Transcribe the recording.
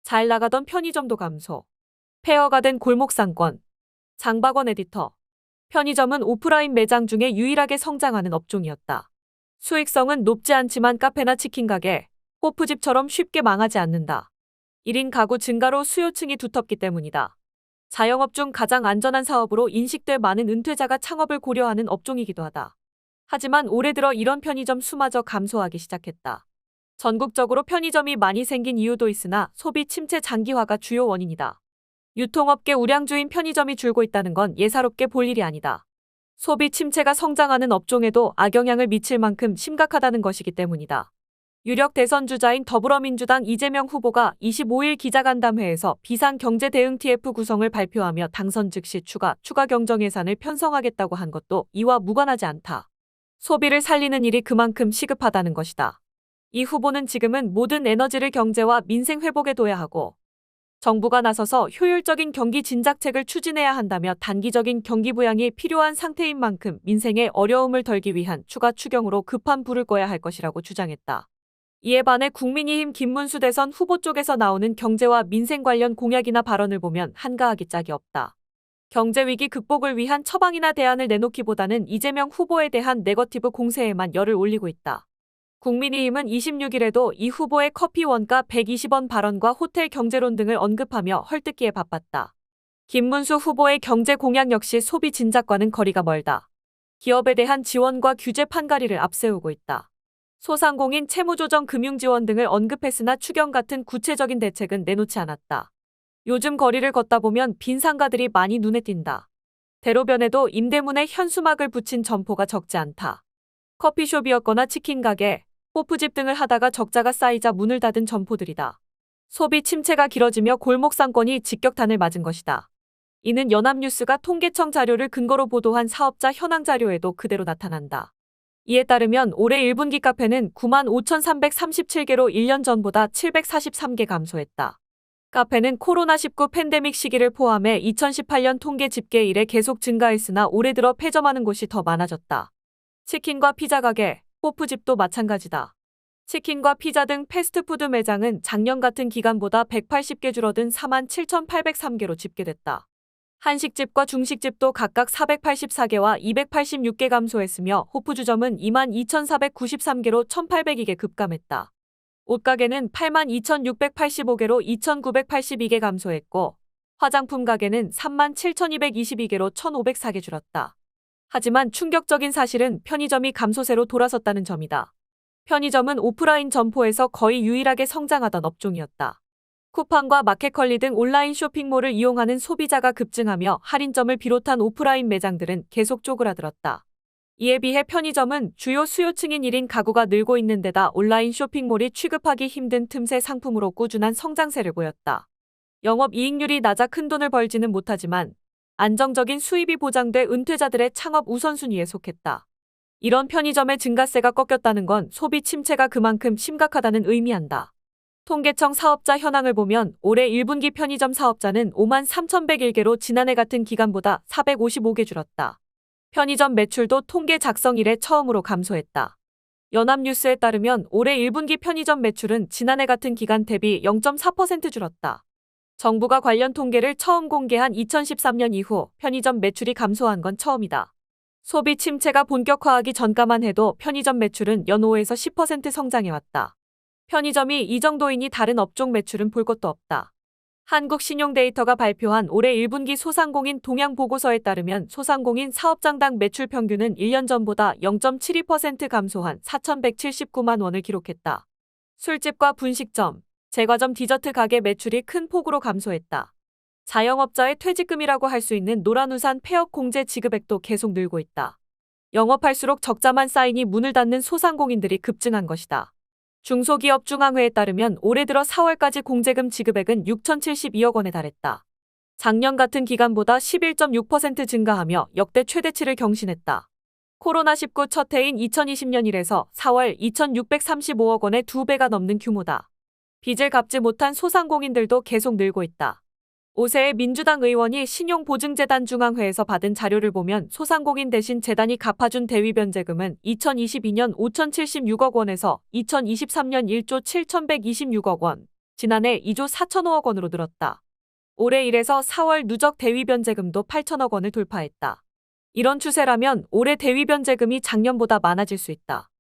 잘 나가던 편의점도 감소. 폐허가 된 골목상권. 장박원 에디터. 편의점은 오프라인 매장 중에 유일하게 성장하는 업종이었다. 수익성은 높지 않지만 카페나 치킨 가게, 호프집처럼 쉽게 망하지 않는다. 1인 가구 증가로 수요층이 두텁기 때문이다. 자영업 중 가장 안전한 사업으로 인식돼 많은 은퇴자가 창업을 고려하는 업종이기도 하다. 하지만 올해 들어 이런 편의점 수마저 감소하기 시작했다. 전국적으로 편의점이 많이 생긴 이유도 있으나 소비 침체 장기화가 주요 원인이다. 유통업계 우량주인 편의점이 줄고 있다는 건 예사롭게 볼 일이 아니다. 소비 침체가 성장하는 업종에도 악영향을 미칠 만큼 심각하다는 것이기 때문이다. 유력 대선 주자인 더불어민주당 이재명 후보가 25일 기자간담회에서 비상경제대응 TF 구성을 발표하며 당선 즉시 추가 경정 예산을 편성하겠다고 한 것도 이와 무관하지 않다. 소비를 살리는 일이 그만큼 시급하다는 것이다. 이 후보는 지금은 모든 에너지를 경제와 민생 회복에 둬야 하고 정부가 나서서 효율적인 경기 진작책을 추진해야 한다며 단기적인 경기 부양이 필요한 상태인 만큼 민생의 어려움을 덜기 위한 추가 추경으로 급한 불을 꺼야 할 것이라고 주장했다. 이에 반해 국민의힘 김문수 대선 후보 쪽에서 나오는 경제와 민생 관련 공약이나 발언을 보면 한가하기 짝이 없다. 경제위기 극복을 위한 처방이나 대안을 내놓기보다는 이재명 후보에 대한 네거티브 공세에만 열을 올리고 있다. 국민의힘은 26일에도 이 후보의 커피 원가 120원 발언과 호텔 경제론 등을 언급하며 헐뜯기에 바빴다. 김문수 후보의 경제 공약 역시 소비 진작과는 거리가 멀다. 기업에 대한 지원과 규제 판가리를 앞세우고 있다. 소상공인 채무조정 금융지원 등을 언급했으나 추경 같은 구체적인 대책은 내놓지 않았다. 요즘 거리를 걷다 보면 빈 상가들이 많이 눈에 띈다. 대로변에도 임대문에 현수막을 붙인 점포가 적지 않다. 커피숍이었거나 치킨 가게, 호프집 등을 하다가 적자가 쌓이자 문을 닫은 점포들이다. 소비 침체가 길어지며 골목상권이 직격탄을 맞은 것이다. 이는 연합뉴스가 통계청 자료를 근거로 보도한 사업자 현황 자료에도 그대로 나타난다. 이에 따르면 올해 1분기 카페는 95,337개로 1년 전보다 743개 감소했다. 카페는 코로나19 팬데믹 시기를 포함해 2018년 통계 집계 이래 계속 증가했으나 올해 들어 폐점하는 곳이 더 많아졌다. 치킨과 피자 가게, 호프집도 마찬가지다. 치킨과 피자 등 패스트푸드 매장은 작년 같은 기간보다 180개 줄어든 47,803개로 집계됐다. 한식집과 중식집도 각각 484개와 286개 감소했으며 호프주점은 22,493개로 1,802개 급감했다. 옷가게는 82,685개로 2,982개 감소했고 화장품 가게는 37,222개로 1,504개 줄었다. 하지만 충격적인 사실은 편의점이 감소세로 돌아섰다는 점이다. 편의점은 오프라인 점포에서 거의 유일하게 성장하던 업종이었다. 쿠팡과 마켓컬리 등 온라인 쇼핑몰을 이용하는 소비자가 급증하며 할인점을 비롯한 오프라인 매장들은 계속 쪼그라들었다. 이에 비해 편의점은 주요 수요층인 1인 가구가 늘고 있는 데다 온라인 쇼핑몰이 취급하기 힘든 틈새 상품으로 꾸준한 성장세를 보였다. 영업이익률이 낮아 큰돈을 벌지는 못하지만 안정적인 수입이 보장돼 은퇴자들의 창업 우선순위에 속했다. 이런 편의점의 증가세가 꺾였다는 건 소비 침체가 그만큼 심각하다는 의미한다. 통계청 사업자 현황을 보면 올해 1분기 편의점 사업자는 53,101개로 지난해 같은 기간보다 455개 줄었다. 편의점 매출도 통계 작성 이래 처음으로 감소했다. 연합뉴스에 따르면 올해 1분기 편의점 매출은 지난해 같은 기간 대비 0.4% 줄었다. 정부가 관련 통계를 처음 공개한 2013년 이후 편의점 매출이 감소한 건 처음이다. 소비 침체가 본격화하기 전까만 해도 편의점 매출은 연 5에서 10% 성장해왔다. 편의점이 이 정도이니 다른 업종 매출은 볼 것도 없다. 한국신용데이터가 발표한 올해 1분기 소상공인 동향 보고서에 따르면 소상공인 사업장당 매출 평균은 1년 전보다 0.72% 감소한 4,179만 원을 기록했다. 술집과 분식점, 제과점 디저트 가게 매출이 큰 폭으로 감소했다. 자영업자의 퇴직금이라고 할 수 있는 노란우산 폐업 공제 지급액도 계속 늘고 있다. 영업할수록 적자만 쌓이니 문을 닫는 소상공인들이 급증한 것이다. 중소기업중앙회에 따르면 올해 들어 4월까지 공제금 지급액은 6,072억 원에 달했다. 작년 같은 기간보다 11.6% 증가하며 역대 최대치를 경신했다. 코로나19 첫 해인 2020년 1에서 4월 2,635억 원의 2배가 넘는 규모다. 빚을 갚지 못한 소상공인들도 계속 늘고 있다. 오세의 민주당 의원이 신용보증재단 중앙회에서 받은 자료를 보면 소상공인 대신 재단이 갚아준 대위변제금은 2022년 5,076억 원에서 2023년 1조 7,126억 원, 지난해 2조 4천억 원으로 늘었다. 올해 1에서 4월 누적 대위변제금도 8천억 원을 돌파했다. 이런 추세라면 올해 대위변제금이 작년보다 많아질 수 있다.